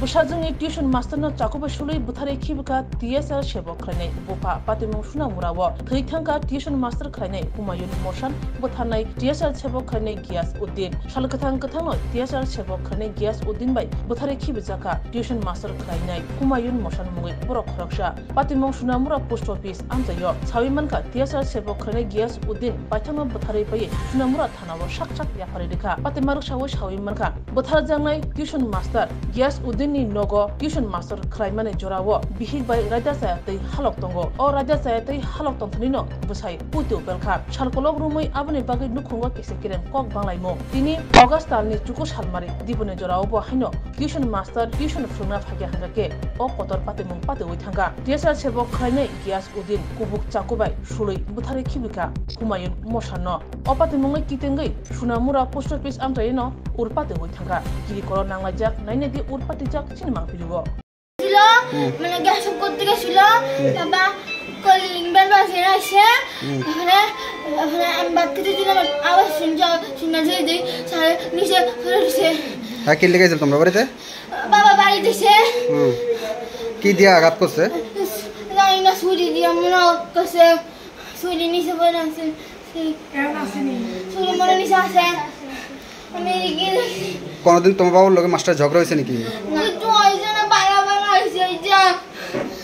बुसाजोंनि tuition मास्टारनो Chakouba सुलै बुथारे खिबका TSR सेबक खालायनाय बुफा पातिमुं सुनामुराव थैथांका tuition master खालायनाय हुमायुन मोशन बुथारनाय टीएसआर सेबक खालायनाय गियास उद्दीन सालकथां कथांनो टीएसआर सेबक खालायनाय गियास उद्दीन बाय बुथारे खिबजाका टिउसन मास्टार खालायनाय हुमायुन मोशन मुङै बर' खरकसा पातिमुं सुनामुरा पोस्ट ऑफिस आमजायो साविमानका टीएसआर सेबक खालायनाय गियास उद्दीन बायथांनो बुथारै बाय सुनामुरा थानाव साक साक याफारै देखा पातिमारुक सावै साविमानका बुथार जांनाय टिउसन मास्टार गियास उद्दीननि नगो टिउसन मास्टार खालायमाने जरावो बिहिक बाय राजा सायातै हालक दंगो अ राजा सायातै हालक दंथनिनो बुसाय पुतु बेलखा सालकलक रुमै आबने बागै नुखंगा केसे किरेन कक बांलायमो दिनि अगस्त दाननि चुकु सालमारि दिबने जरावो हाइनो टिउसन मास्टार टिउसन फ्रुंना फागे हांगाके अ कतर पातिमुं पातेवै थांगा टीएसआर सेबक खालायनाय गियास उद्दीन कुबुक चाकुबाय सुलै बुथारै खिबिका हुमायुन मोशननो अ पातिमुङै कितेंगै सुनामुरा पोस्ट ऑफिस आमजायनो उरपातेवै थांगा गिरि कर नांलायजाक नायनेदि उरपातिजाक सिनेमा फिलिबो মানে গ্যাস করতে গেছিল বাবা কলিং বেল বাজিয়ে আসে ওখানে ওখানে আমি বাচ্চা দিলাম আওয়াজ শুনে যাই স্যার নিচে পড়েছে হ্যাঁ কি লেগেছিল তোমরা বাড়িতে বাবা বাড়ি দিছে কি দিয়া আঘাত করছে জানি না ছুরি দিয়া মনে করছে ছুরি নিচে পড়ে আছে ছুরি মনে নিচে আছে আমি কোনদিন তোমার বাবার লগে মাস্টার ঝগড়া হয়েছে নাকি না